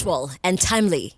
factual and timely.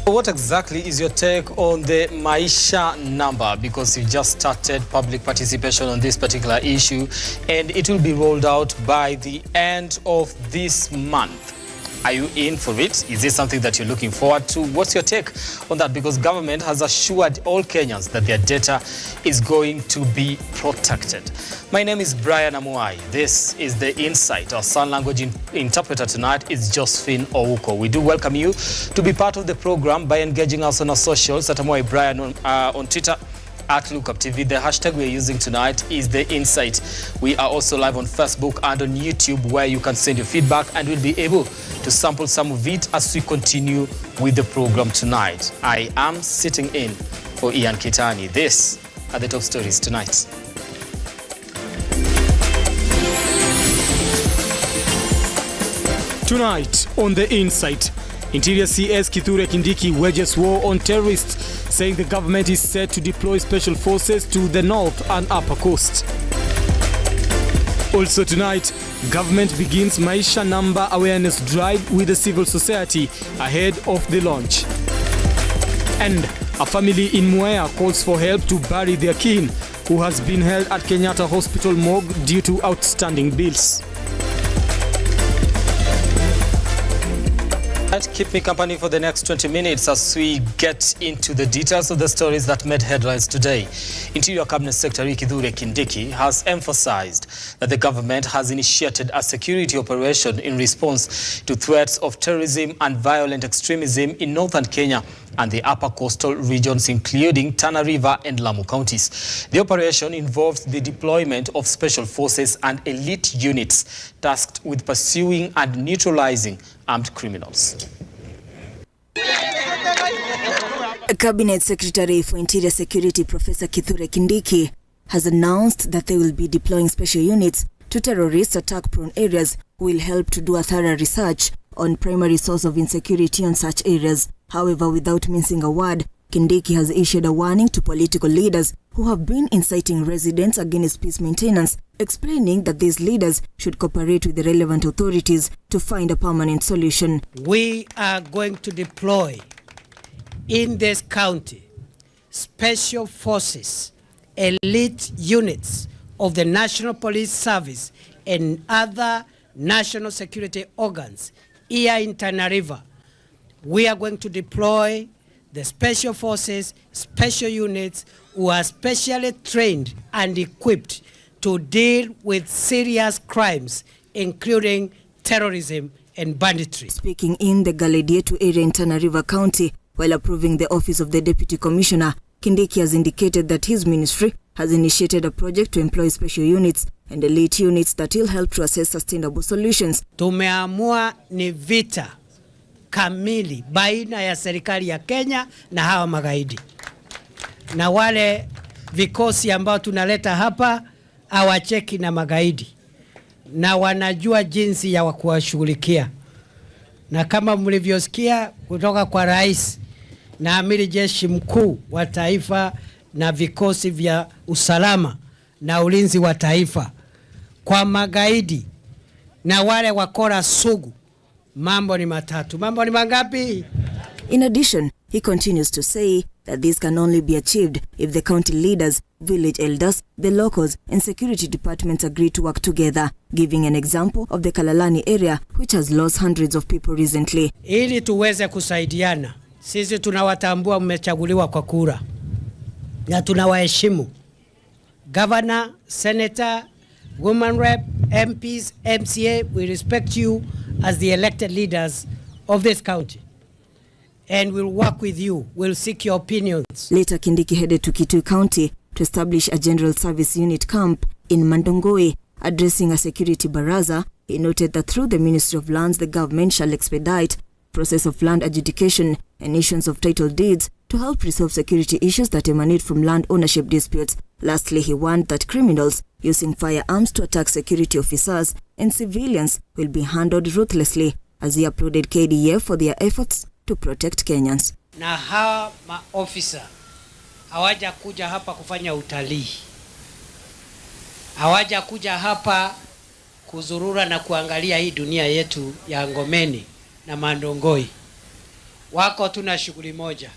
What exactly is your take on the Maisha number? Because you just started public participation on this particular issue and it will be rolled out by the end of this month. Are you in for it? Is this something that you're looking forward to? What's your take on that? Because government has assured all Kenyans that their data is going to be protected. My name is Brian Amuai. This is The Insight. Our sign language interpreter tonight is Josephine Ouko. We do welcome you to be part of the program by engaging us on our socials at Amuai Brian on Twitter, at Lookuptv. The hashtag we're using tonight is The Insight. We are also live on Facebook and on YouTube, where you can send your feedback and we'll be able to sample some of it as we continue with the program tonight. I am sitting in for Ian Kitani. These are the top stories tonight. Tonight on The Insight, Interior CS Kindiki wages war on terrorists, saying the government is set to deploy special forces to the north and upper coast. Also tonight, government begins Maisha number awareness drive with the civil society ahead of the launch. And a family in Mwea calls for help to bury their kin who has been held at Kenyatta Hospital morgue due to outstanding bills. Keep me company for the next 20 minutes as we get into the details of the stories that made headlines today. Interior Cabinet Secretary Kindiki has emphasized that the government has initiated a security operation in response to threats of terrorism and violent extremism in northern Kenya and the upper coastal regions, including Tana River and Lamu counties. The operation involves the deployment of special forces and elite units tasked with pursuing and neutralizing armed criminals. Cabinet Secretary for Interior Security Professor Kindiki has announced that they will be deploying special units to terrorist attack-prone areas who will help to do a thorough research on primary source of insecurity on such areas. However, without mincing a word, Kindiki has issued a warning to political leaders who have been inciting residents against peace maintenance, explaining that these leaders should cooperate with the relevant authorities to find a permanent solution. We are going to deploy in this county special forces, elite units of the National Police Service and other national security organs here in Tana River. We are going to deploy the special forces, special units who are specially trained and equipped to deal with serious crimes, including terrorism and banditry. Speaking in the Galedietu area in Tana River County, while approving the office of the Deputy Commissioner, Kindiki has indicated that his ministry has initiated a project to employ special units and elite units that will help to assess sustainable solutions. Tumeamua ni vita kamili baina ya serikali ya Kenya na hawa magaidi. Na wale vikosi ambao tunaleta hapa hawacheki na magaidi. Na wanajua jinsi ya kuwashughulikia. Na kama mlivyosikia kutoka kwa rais na amiri jeshi mkuu wa taifa na vikosi vya usalama na ulinzi wa taifa, kwa magaidi na wale wakora sugu, mambo ni matatu. Mambo ni mangapi? In addition, he continues to say that this can only be achieved if the county leaders, village elders, the locals and security departments agree to work together, giving an example of the Kalalani area, which has lost hundreds of people recently. Ili tuweze kusaidiana, sisi tunawatambua mmechaguliwa kwa kura na tunawaheshimu. Governor, Senator, Women Rep, MPs, MCA, we respect you as the elected leaders of this county. And we'll work with you. We'll seek your opinions. Later, Kindiki headed to Kitui County to establish a general service unit camp in Mandongoi. Addressing a security baraza, he noted that through the Ministry of Lands, the government shall expedite process of land adjudication and issuance of title deeds to help resolve security issues that emanate from land ownership disputes. Lastly, he warned that criminals using firearms to attack security officers and civilians will be handled ruthlessly, as he applauded KDF for their efforts to protect Kenyans. Na hawa maofisa hawaja kuja hapa kufanya utalii. Hawaja kuja hapa kuzurura na kuangalia hii dunia yetu ya ngomeni. na Mandongoi. Wako tuna shughuli moja.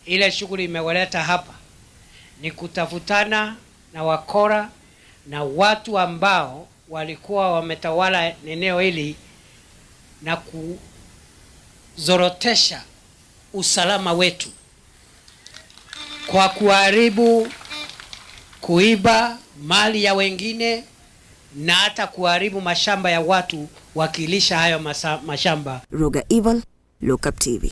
Ile shughuli imewaleta hapa ni kutafutana na wakora na watu ambao walikuwa wametawala eneo hili na kuzorotesha usalama wetu kwa kuharibu, kuiba mali ya wengine na hata kuharibu mashamba ya watu wakilisha hayo mashamba. Roga Evil, Lookuptv.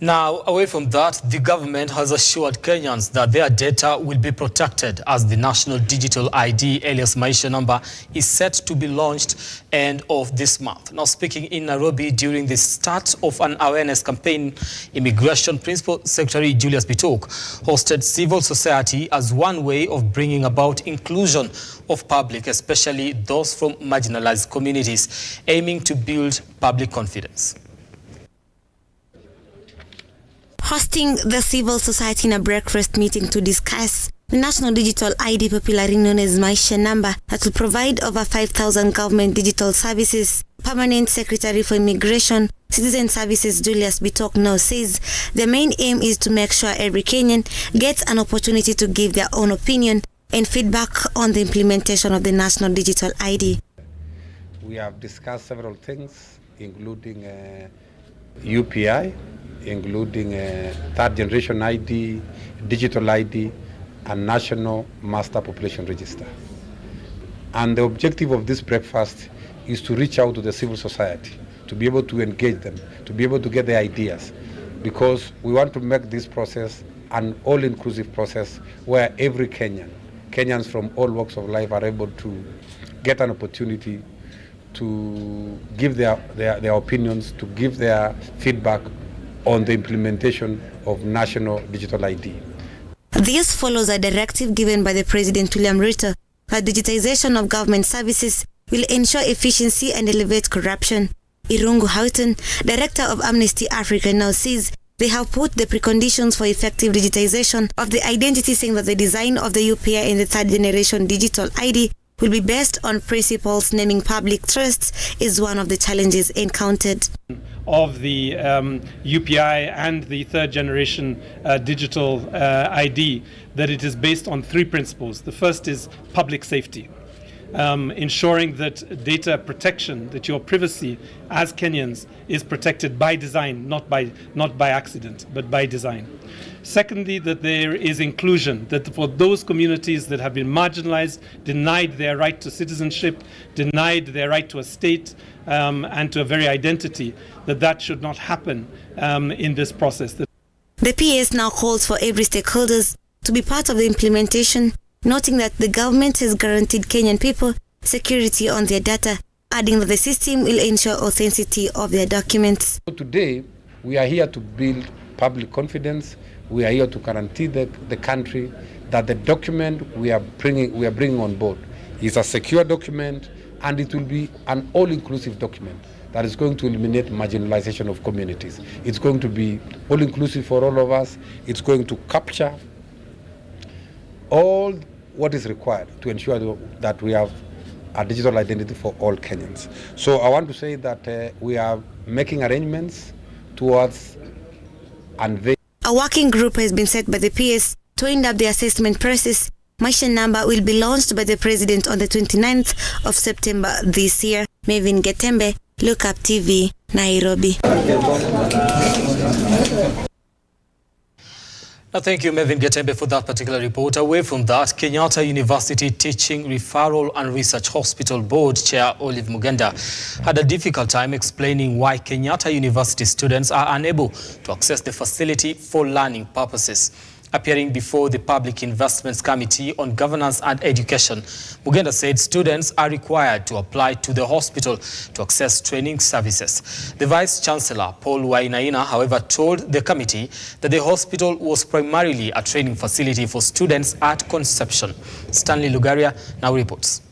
Now, away from that, the government has assured Kenyans that their data will be protected as the National Digital ID, alias Maisha Number, is set to be launched end of this month. Now, speaking in Nairobi during the start of an awareness campaign, Immigration Principal Secretary Julius Bitok hosted civil society as one way of bringing about inclusion of public, especially those from marginalized communities, aiming to build public confidence. Hosting the civil society in a breakfast meeting to discuss the National Digital ID, popularly known as Maisha Number, that will provide over 5,000 government digital services. Permanent Secretary for Immigration, Citizen Services Julius Bitok now says the main aim is to make sure every Kenyan gets an opportunity to give their own opinion and feedback on the implementation of the National Digital ID. We have discussed several things, including UPI, including third generation ID, digital ID, and National Master Population Register. And the objective of this breakfast is to reach out to the civil society, to be able to engage them, to be able to get their ideas, because we want to make this process an all-inclusive process where every Kenyans from all walks of life are able to get an opportunity to give their opinions, to give their feedback on the implementation of National Digital ID. This follows a directive given by the President William Ruto that digitization of government services will ensure efficiency and elevate corruption. Irungu Houghton, Director of Amnesty Africa, now says they have put the preconditions for effective digitization of the identity, saying that the design of the UPI and the third generation digital ID will be based on principles, naming public trusts is one of the challenges encountered. Of the UPI and the third generation digital ID, that it is based on three principles. The first is public safety, ensuring that data protection, that your privacy as Kenyans is protected by design, not by accident, but by design. Secondly, that there is inclusion, that for those communities that have been marginalized, denied their right to citizenship, denied their right to a state and to a very identity, that should not happen in this process. The PS now calls for every stakeholders to be part of the implementation, noting that the government has guaranteed Kenyan people security on their data, adding that the system will ensure authenticity of their documents. Today, we are here to build public confidence. We are here to guarantee the country that the document we are bringing on board is a secure document, and it will be an all-inclusive document that is going to eliminate marginalization of communities. It's going to be all-inclusive for all of us. It's going to capture all what is required to ensure that we have a digital identity for all Kenyans. So I want to say that we are making arrangements towards unveiling. A working group has been set by the PS to end up the assessment process. Maisha Number will be launched by the President on the 29th of September this year. Mevin Getembe, Lookuptv, Nairobi. Now, thank you, Mevin Getembe, for that particular report. Away from that, Kenyatta University Teaching, Referral and Research Hospital Board Chair Olive Mugenda had a difficult time explaining why Kenyatta University students are unable to access the facility for learning purposes. Appearing before the Public Investments Committee on Governance and Education, Mugenda said students are required to apply to the hospital to access training services. The Vice-Chancellor, Paul Wainaina, however, told the committee that the hospital was primarily a training facility for students at conception. Stanley Lugaria now reports.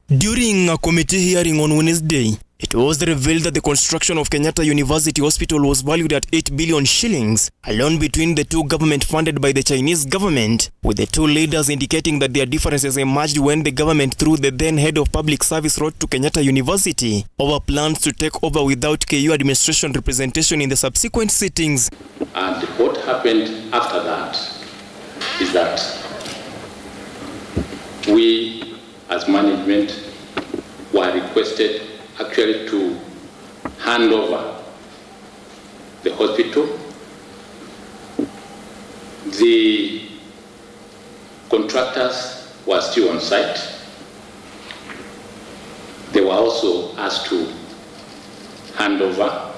During a committee hearing on Wednesday, It was revealed that the construction of Kenyatta University Hospital was valued at 8 billion shillings, a loan between the two government funded by the Chinese government, with the two leaders indicating that their differences emerged when the government through the then head of public service wrote to Kenyatta University over plans to take over without KU administration representation in the subsequent sittings. And what happened after that is that we as management were requested actually to hand over the hospital. The contractors were still on site. They were also asked to hand over.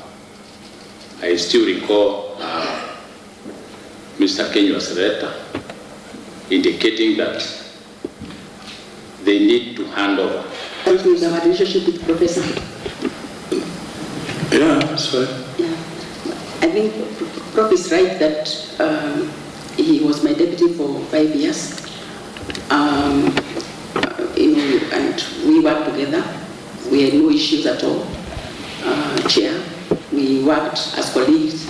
I still recall Mr. Kenya's letter indicating that they need to hand over. With our relationship with Professor. Yeah, that's right. Yeah. I think Prof is right that he was my deputy for 5 years. And we worked together. We had no issues at all. Chair, we worked as colleagues.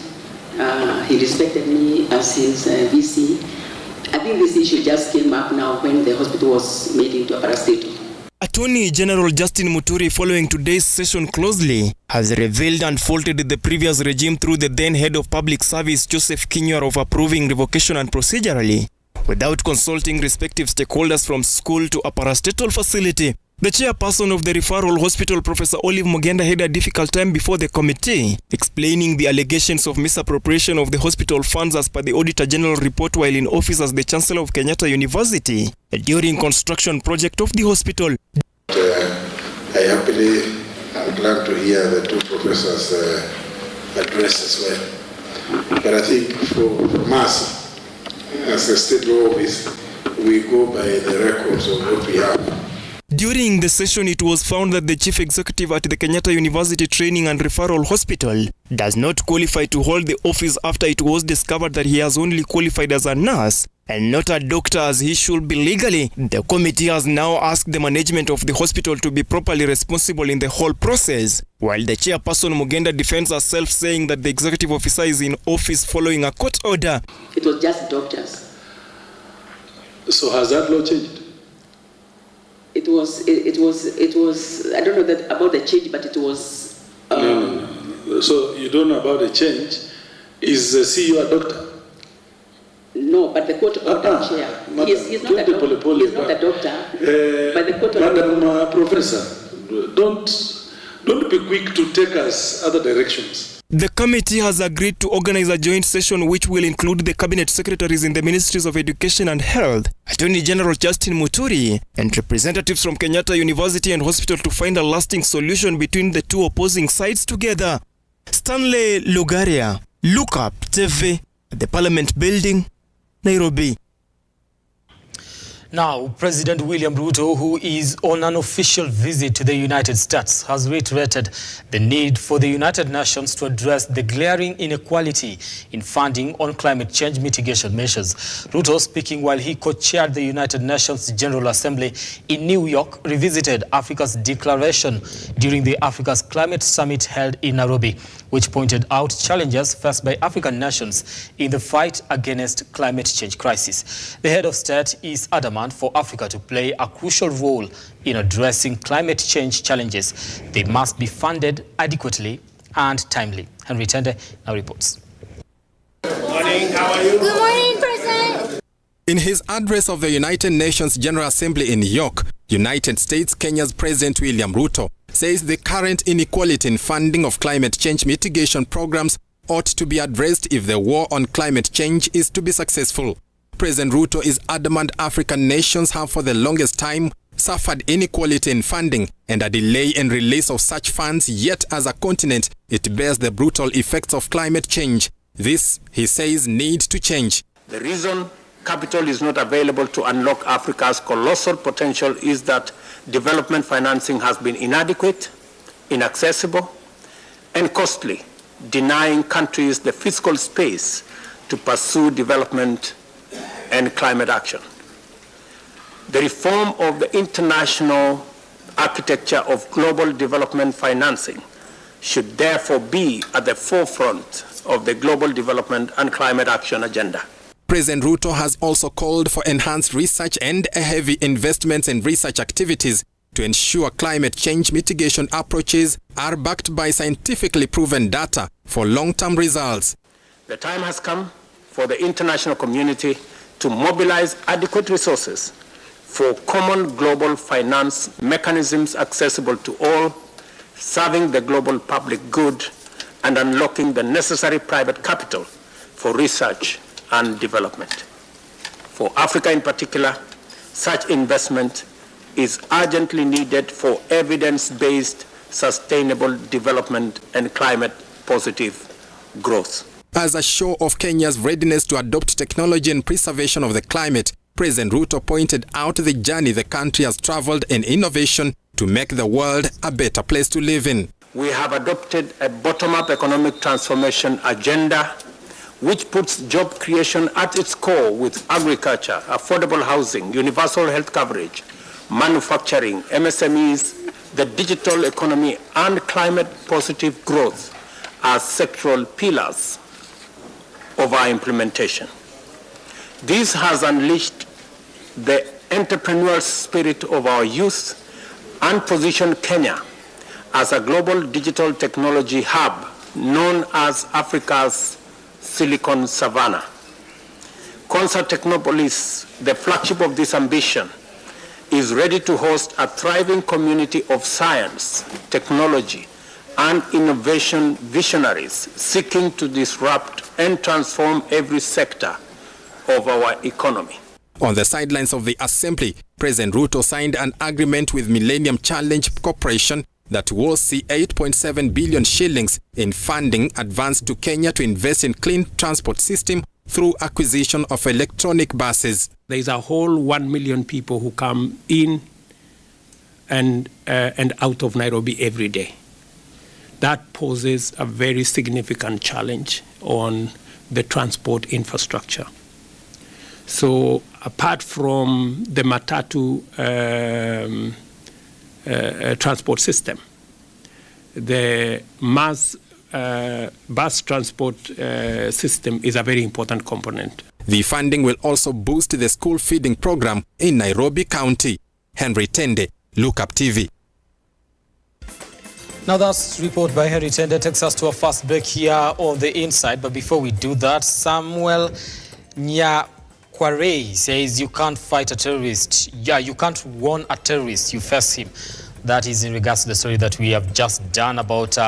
He respected me as his VC. I think this issue just came up now when the hospital was made into a parastatal. Attorney General Justin Muturi, following today's session closely, has revealed and faulted the previous regime through the then head of public service Joseph Kinyua of approving revocation and procedurally, without consulting respective stakeholders from school to a parastatal facility. The chairperson of the referral hospital, Professor Olive Mugenda, had a difficult time before the committee, explaining the allegations of misappropriation of the hospital funds as per the Auditor General report while in office as the Chancellor of Kenyatta University during construction project of the hospital. I happily am glad to hear the two professors address as well. But I think for us, as a state office, we go by the records of what we have. During the session, it was found that the chief executive at the Kenyatta University Training and Referral Hospital does not qualify to hold the office after it was discovered that he has only qualified as a nurse and not a doctor as he should be legally. The committee has now asked the management of the hospital to be properly responsible in the whole process, while the chairperson Mugenda defends herself, saying that the executive officer is in office following a court order. It was just doctors. So has that law changed? It was, I don't know that about the change, but it was... No. So you don't know about the change. Is the CEO a doctor? No, but the court order chair. He's not a doctor. He's not a doctor. But the court order... Madam Professor, don't be quick to take us other directions. The committee has agreed to organize a joint session which will include the cabinet secretaries in the Ministries of Education and Health, Attorney General Justin Muturi, and representatives from Kenyatta University and Hospital to find a lasting solution between the two opposing sides together. Stanley Lugaria, Lookuptv, at the Parliament Building, Nairobi. Now, President William Ruto, who is on an official visit to the United States, has reiterated the need for the United Nations to address the glaring inequality in funding on climate change mitigation measures. Ruto, speaking while he co-chaired the United Nations General Assembly in New York, revisited Africa's declaration during the Africa's Climate Summit held in Nairobi, which pointed out challenges faced by African nations in the fight against climate change crisis. The head of state is adamant for Africa to play a crucial role in addressing climate change challenges. They must be funded adequately and timely. Henry Tende now reports. Good morning, how are you? Good morning, President. In his address of the United Nations General Assembly in New York, United States, Kenya's President William Ruto says the current inequality in funding of climate change mitigation programs ought to be addressed if the war on climate change is to be successful. President Ruto is adamant African nations have for the longest time suffered inequality in funding and a delay in release of such funds, yet as a continent it bears the brutal effects of climate change. This, he says, needs to change. The reason capital is not available to unlock Africa's colossal potential is that development financing has been inadequate, inaccessible, and costly, denying countries the fiscal space to pursue development and climate action. The reform of the international architecture of global development financing should therefore be at the forefront of the global development and climate action agenda. President Ruto has also called for enhanced research and heavy investments in research activities to ensure climate change mitigation approaches are backed by scientifically proven data for long-term results. The time has come for the international community to mobilize adequate resources for common global finance mechanisms accessible to all, serving the global public good and unlocking the necessary private capital for research and development. For Africa in particular, such investment is urgently needed for evidence-based sustainable development and climate-positive growth. As a show of Kenya's readiness to adopt technology and preservation of the climate, President Ruto pointed out the journey the country has traveled in innovation to make the world a better place to live in. We have adopted a bottom-up economic transformation agenda which puts job creation at its core with agriculture, affordable housing, universal health coverage, manufacturing, MSMEs, the digital economy, and climate-positive growth as sectoral pillars of our implementation. This has unleashed the entrepreneurial spirit of our youth and positioned Kenya as a global digital technology hub known as Africa's Silicon Savannah. Concert Technopolis, the flagship of this ambition, is ready to host a thriving community of science, technology, and innovation visionaries seeking to disrupt and transform every sector of our economy. On the sidelines of the assembly, President Ruto signed an agreement with Millennium Challenge Corporation that will see 8.7 billion shillings in funding advanced to Kenya to invest in clean transport system through acquisition of electronic buses. There is a whole 1 million people who come in and out of Nairobi every day. That poses a very significant challenge on the transport infrastructure. So apart from the matatu transport system, the mass bus transport system is a very important component. The funding will also boost the school feeding program in Nairobi County. Henry Tende, Lookuptv. Now that's report by Henry Tende takes us to a fast break here on The Inside. But before we do that, Samuel Nyakwarei says you can't fight a terrorist. Yeah, you can't warn a terrorist, you face him. That is in regards to the story that we have just done about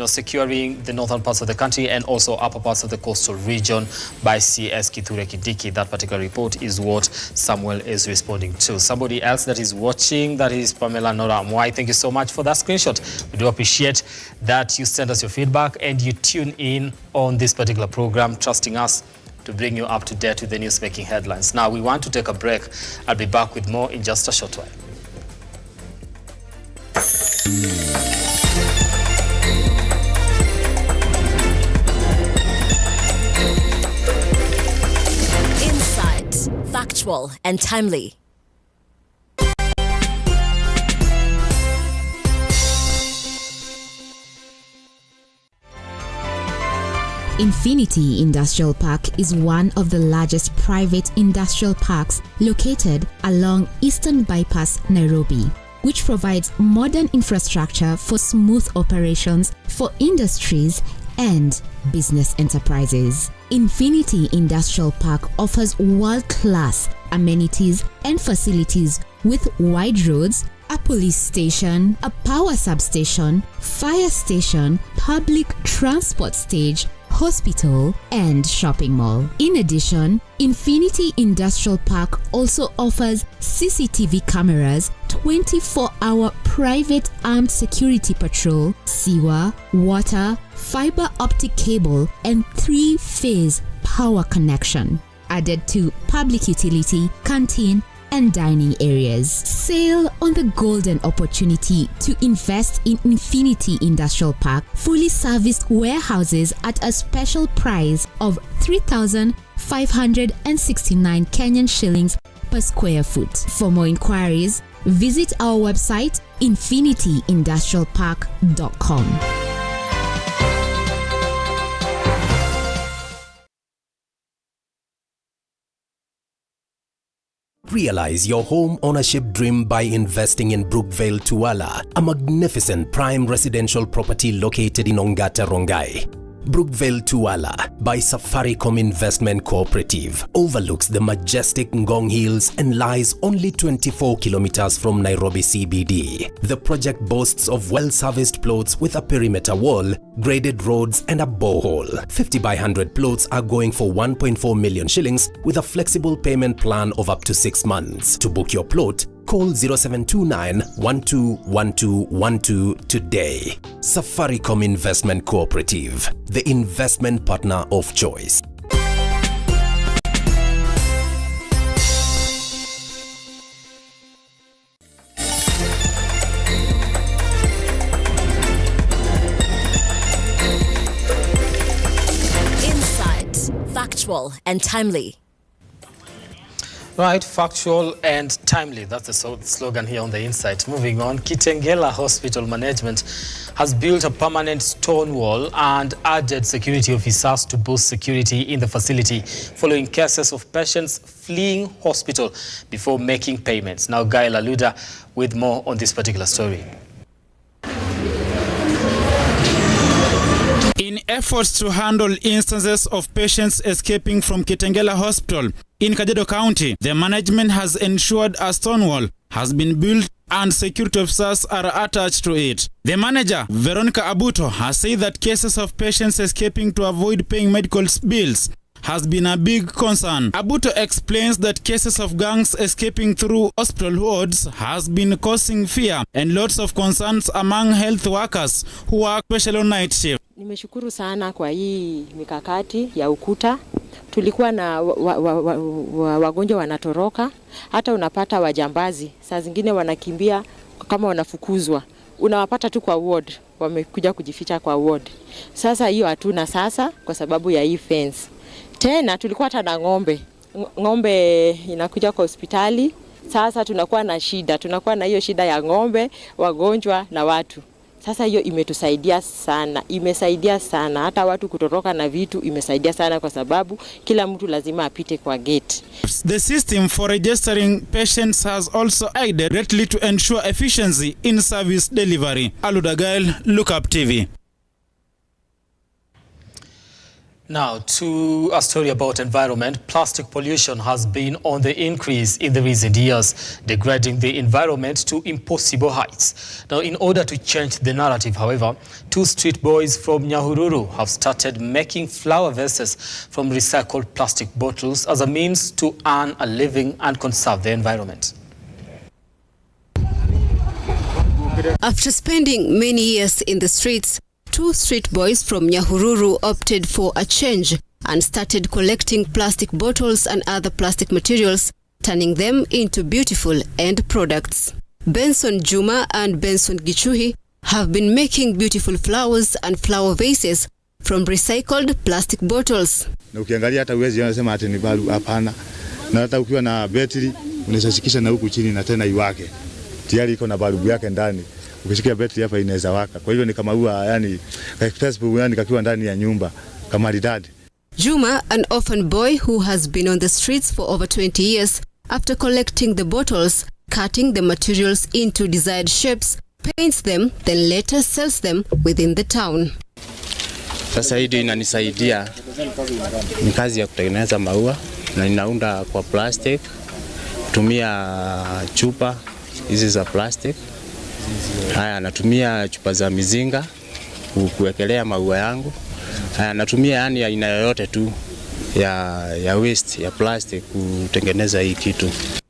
securing the northern parts of the country and also upper parts of the coastal region by CS Kindiki. That particular report is what Samuel is responding to. Somebody else that is watching, that is Pamela Nora Mwai. Thank you so much for that screenshot. We do appreciate that you send us your feedback and you tune in on this particular program, trusting us to bring you up to date with the news making headlines. Now we want to take a break. I'll be back with more in just a short while. Insight, factual and timely. Infinity Industrial Park is one of the largest private industrial parks located along Eastern Bypass, Nairobi, which provides modern infrastructure for smooth operations for industries and business enterprises. Infinity Industrial Park offers world-class amenities and facilities with wide roads, a police station, a power substation, fire station, public transport stage, hospital, and shopping mall. In addition, Infinity Industrial Park also offers CCTV cameras, 24-hour private armed security patrol, sewer, water, fiber optic cable, and 3-phase power connection, added to public utility, canteen, and dining areas. Sail on the golden opportunity to invest in Infinity Industrial Park fully serviced warehouses at a special price of 3,569 Kenyan shillings per square foot. For more inquiries, visit our website infinityindustrialpark.com. Realize your home ownership dream by investing in Brookvale Tuala, a magnificent prime residential property located in Ongata, Rongai. Brookvale Tuala by Safaricom Investment Cooperative overlooks the majestic Ngong Hills and lies only 24 kilometers from Nairobi CBD. The project boasts of well-serviced plots with a perimeter wall, graded roads and a borehole. 50 by 100 plots are going for 1.4 million shillings with a flexible payment plan of up to 6 months. To book your plot, call 0729-121212 today. Safaricom Investment Cooperative, the investment partner of choice. Insight, factual and timely. Right, factual and timely. That's the slogan here on the Insight. Moving on, Kitengela Hospital management has built a permanent stone wall and added security officers to boost security in the facility following cases of patients fleeing hospital before making payments. Now, Guy Laluda with more on this particular story. In efforts to handle instances of patients escaping from Kitengela Hospital in Kajiado County, the management has ensured a stone wall has been built and security officers are attached to it. The manager, Veronica Abuto, has said that cases of patients escaping to avoid paying medical bills has been a big concern. Abuto explains that cases of gangs escaping through hospital wards has been causing fear and lots of concerns among health workers who work special on night shift. Nimeshukuru sana kwa hii mikakati ya ukuta. Tulikuwa na wagonjwa wanatoroka, hata unapata wajambazi. Saa zingine wanakimbia kama wanafukuzwa. Unawapata tu kwa ward, wamekuja kujificha kwa ward. Sasa hiyo hatuna sasa kwa sababu ya hii fence. Tena tulikuwa hata na ng'ombe. Ng'ombe inakuja kwa hospitali. Sasa tunakuwa na shida. Tunakuwa na hiyo shida ya ng'ombe, wagonjwa na watu. Sasa hiyo imetusaidia sana. Imesaidia sana. Hata watu kutoroka na vitu imesaidia sana kwa sababu kila mtu lazima apite kwa gate. The system for registering patients has also aided greatly to ensure efficiency in service delivery. Aludagail, Lookuptv. Now, to a story about environment. Plastic pollution has been on the increase in the recent years, degrading the environment to impossible heights. Now, in order to change the narrative, however, 2 street boys from Nyahururu have started making flower vases from recycled plastic bottles as a means to earn a living and conserve the environment. After spending many years in the streets, 2 street boys from Nyahururu opted for a change and started collecting plastic bottles and other plastic materials, turning them into beautiful end products. Benson Juma and Benson Gichuhi have been making beautiful flowers and flower vases from recycled plastic bottles. Na ukiangalia hata uwezi unasema ati ni balu, hapana. Na hata ukiwa na battery unashikisha na huku chini na tena iwake. Tayari iko na balbu yake ndani. Ukishikia battery hapa inaweza waka. Kwa hivyo ni kama huwa yani accessible yani kakiwa ndani ya nyumba kama ridadi. Juma, an orphan boy who has been on the streets for over 20 years, after collecting the bottles, cutting the materials into desired shapes, paints them, then later sells them within the town. Sasa hii inanisaidia, ni kazi ya kutengeneza maua na ninaunda kwa plastic, tumia chupa hizi za plastic. Haya, natumia chupa za mizinga kuwekelea maua yangu. Haya, natumia yani aina yoyote tu ya waste ya plastic kutengeneza hii kitu.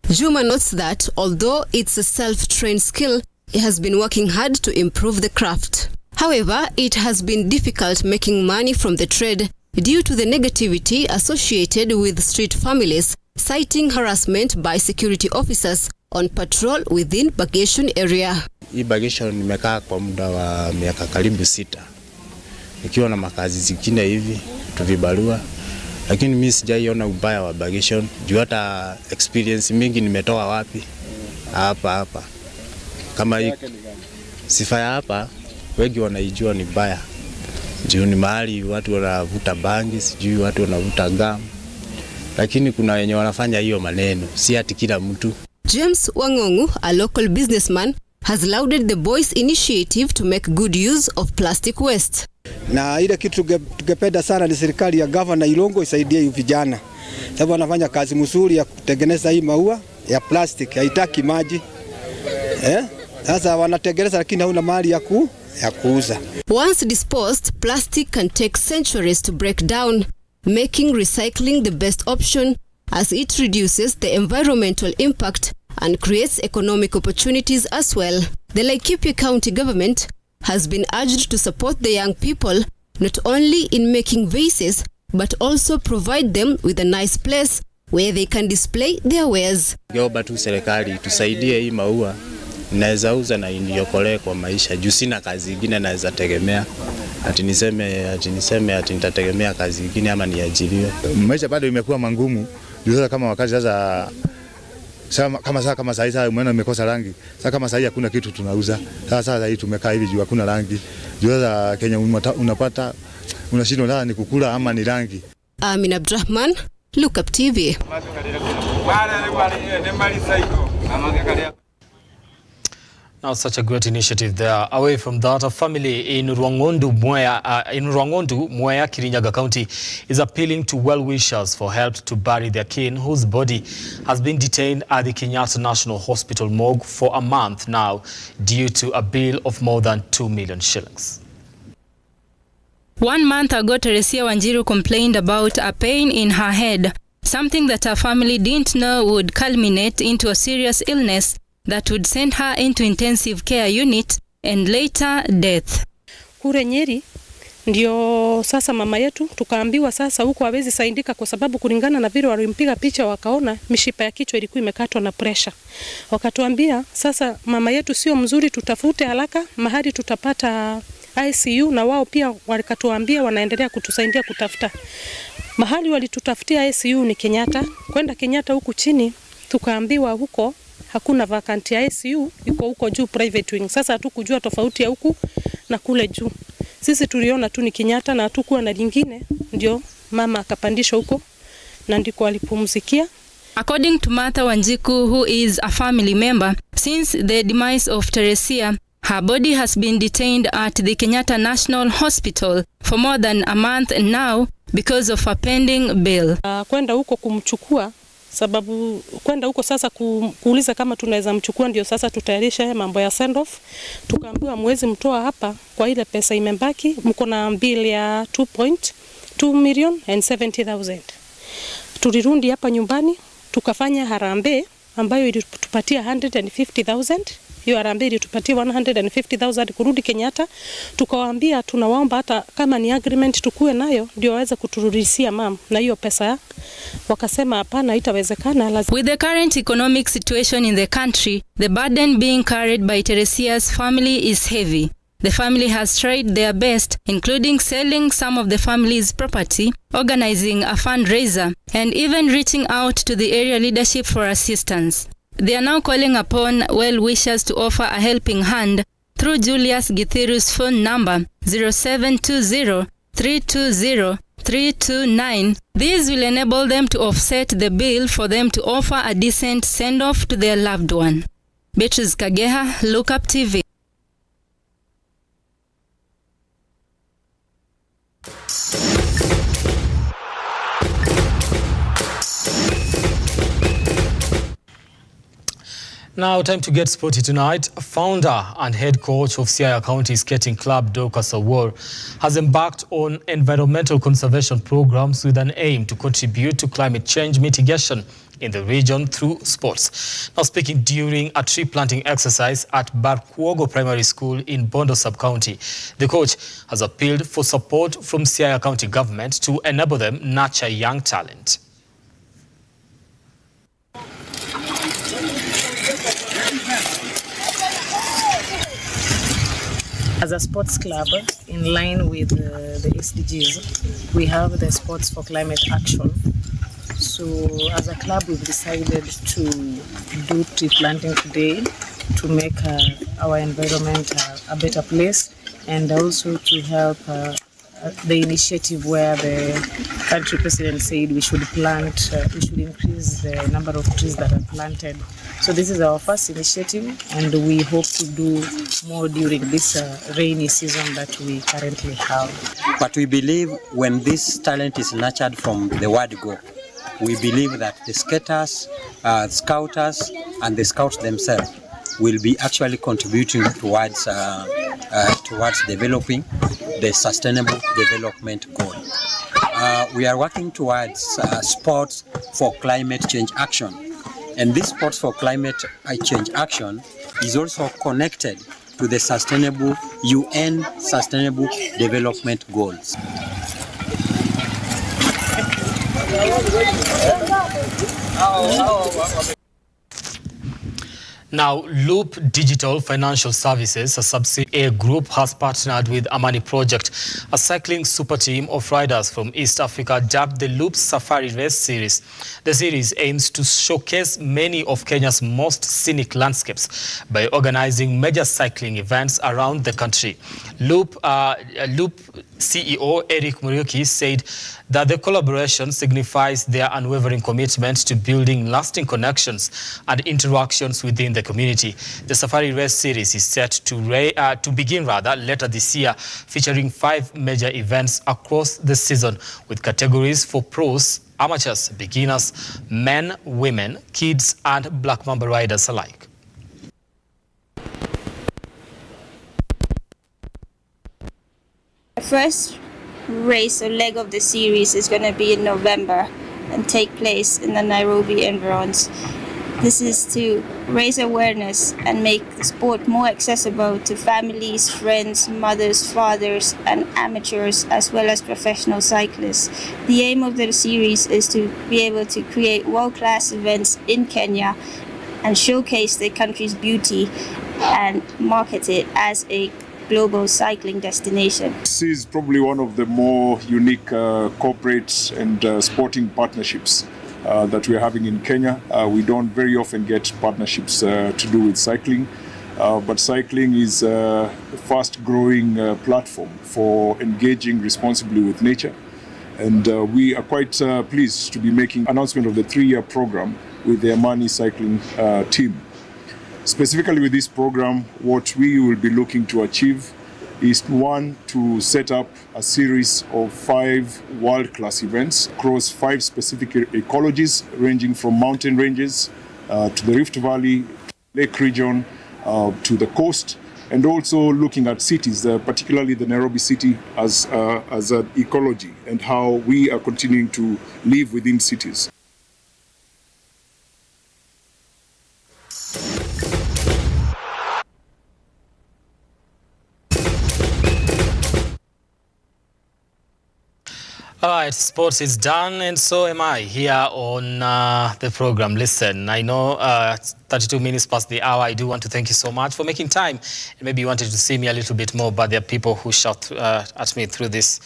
Juma notes that although it's a self-trained skill, he has been working hard to improve the craft. However, it has been difficult making money from the trade due to the negativity associated with street families, citing harassment by security officers on patrol within Bagation area. Hii Bagation nimekaa kwa muda wa miaka karibu 6. Nikiwa na makazi zingine hivi tuvibarua, lakini mimi sijaiona ubaya wa Bagation. Juu hata experience mingi nimetoa wapi? Hapa. Kama hii sifa ya hapa wengi wanaijua ni baya. Juu ni mahali watu wanavuta bangi, sijui watu wanavuta gum. Lakini kuna wenye wanafanya hiyo maneno, si ati kila mtu. James Wangongu, a local businessman, has lauded the boys' initiative to make good use of plastic waste. Na ile kitu tungependa sana ni serikali ya Governor Ilongo isaidie hivi vijana. Sababu wanafanya kazi mzuri ya kutengeneza hii maua ya plastic, haitaki maji. Sasa wanatengeneza lakini hauna mahali ya kuuza. Once disposed, plastic can take centuries to break down, making recycling the best option as it reduces the environmental impact and creates economic opportunities as well. The Laikipia County government has been urged to support the young people not only in making vases but also provide them with a nice place where they can display their wares. Geomba tu serikali tusaidie hii maua. Naweza uza na iniokolee kwa maisha. Juu sina kazi nyingine naweza tegemea. Ati niseme nitategemea kazi nyingine ama niajiriwe. Maisha bado imekuwa mangumu. Juu sasa kama wakati sasa kama sasa umeona imekosa rangi. Sasa kama sasa hakuna kitu tunauza. Sasa hii tumekaa hivi juu hakuna rangi. Juu sasa Kenya unapata unashindwa ndani ni kukula ama ni rangi. Amin Abdurrahman, Lookuptv. Now, such a great initiative there. Away from that, a family in Ruangondu, Mwea, Kirinyaga County is appealing to well-wishers for help to bury their kin whose body has been detained at the Kenyatta National Hospital morgue for a month now due to a bill of more than 2 million shillings. 1 month ago, Teresia Wanjiru complained about a pain in her head, something that her family didn't know would culminate into a serious illness that would send her into intensive care unit and later death. Kule Nyeri ndio sasa mama yetu tukaambiwa sasa huko hawezi saidika kwa sababu kulingana na vile walimpiga picha wakaona mishipa ya kichwa ilikuwa imekatwa na pressure. Wakatuambia sasa mama yetu sio mzuri, tutafute haraka mahali tutapata ICU, na wao pia walikatuambia wanaendelea kutusaidia kutafuta. Mahali walitutafutia ICU ni Kenyatta. Kwenda Kenyatta huku chini tukaambiwa huko hakuna vacancy ya ICU, iko huko juu private wing. Sasa hatukujua tofauti ya huku na kule juu. Sisi tuliona tu ni Kenyatta na hatukuwa na lingine, ndio mama akapandishwa huko na ndiko alipumzikia. According to Martha Wanjiku, who is a family member, since the demise of Teresia, her body has been detained at the Kenyatta National Hospital for more than a month now because of a pending bill. Kwenda huko kumchukua sababu kwenda huko sasa kuuliza kama tunaweza mchukua, ndio sasa tutayarisha mambo ya send off. Tukaambiwa mwezi mtoa hapa kwa ile pesa imebaki, mko na bill ya 2.2 million and 70,000. Tulirundi hapa nyumbani tukafanya harambee ambayo ilitupatia 150,000. Hiyo harambee ilitupatia 150,000 kurudi Kenyatta. Tukawaambia tunawaomba hata kama ni agreement tukue nayo ndio waweze kuturudishia mama na hiyo pesa. Wakasema hapana, haitawezekana. With the current economic situation in the country, the burden being carried by Teresia's family is heavy. The family has tried their best, including selling some of the family's property, organizing a fundraiser, and even reaching out to the area leadership for assistance. They are now calling upon well-wishers to offer a helping hand through Julius Githiru's phone number 0720-320-329. This will enable them to offset the bill for them to offer a decent send-off to their loved one. Beatrice Kageha, Lookuptv. Now, time to get sporty tonight. Founder and head coach of Siaya County Skating Club, Dorcas Awor, has embarked on environmental conservation programs with an aim to contribute to climate change mitigation in the region through sports. Now, speaking during a tree planting exercise at Barkuogo Primary School in Bondo Sub-County, the coach has appealed for support from Siaya County government to enable them nurture young talent. As a sports club, in line with the SDGs, we have the Sports for Climate Action. So as a club, we've decided to do tree planting today to make our environment a better place, and also to help the initiative where the country president said we should increase the number of trees that are planted. So this is our first initiative, and we hope to do more during this rainy season that we currently have. But we believe when this talent is nurtured from the word go, we believe that the skaters, scouters, and the scouts themselves will be actually contributing towards developing the sustainable development goal. We are working towards sports for climate change action, and this sports for climate change action is also connected to the sustainable UN Sustainable Development Goals. Now, Loop Digital Financial Services, a subsidiary group, has partnered with Amani Project, a cycling super team of riders from East Africa, dubbed the Loop Safari Race Series. The series aims to showcase many of Kenya's most scenic landscapes by organizing major cycling events around the country. Loop CEO Eric Muriuki said that the collaboration signifies their unwavering commitment to building lasting connections and interactions within the community. The Safari Race Series is set to begin later this year, featuring 5 major events across the season, with categories for pros, amateurs, beginners, men, women, kids, and Black Mamba riders alike. The first race or leg of the series is going to be in November and take place in the Nairobi environs. This is to raise awareness and make the sport more accessible to families, friends, mothers, fathers, and amateurs, as well as professional cyclists. The aim of the series is to be able to create world-class events in Kenya and showcase the country's beauty and market it as a global cycling destination. This is probably one of the more unique corporate and sporting partnerships that we're having in Kenya. We don't very often get partnerships to do with cycling, but cycling is a fast-growing platform for engaging responsibly with nature. And we are quite pleased to be making announcement of the 3-year program with the Amani cycling team. Specifically with this program, what we will be looking to achieve is, one, to set up a series of 5 world-class events across 5 specific ecologies, ranging from mountain ranges to the Rift Valley, Lake region, to the coast, and also looking at cities, particularly the Nairobi city as an ecology, and how we are continuing to live within cities. All right, sports is done, and so am I here on the program. Listen, I know 32 minutes past the hour. I do want to thank you so much for making time. And maybe you wanted to see me a little bit more, but there are people who shout at me through this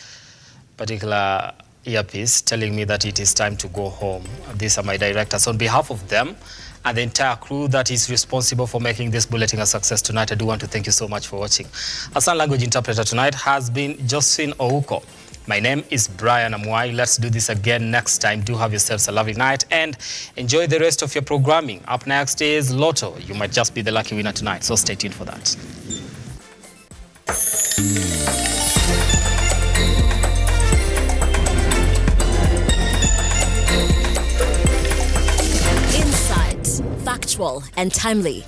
particular earpiece, telling me that it is time to go home. These are my directors. On behalf of them and the entire crew that is responsible for making this bulletin a success tonight, I do want to thank you so much for watching. Our sign language interpreter tonight has been Josephine Ouko. My name is Brian Amwai. Let's do this again next time. Do have yourselves a lovely night and enjoy the rest of your programming. Up next is Lotto. You might just be the lucky winner tonight, so stay tuned for that. Insight, factual and timely.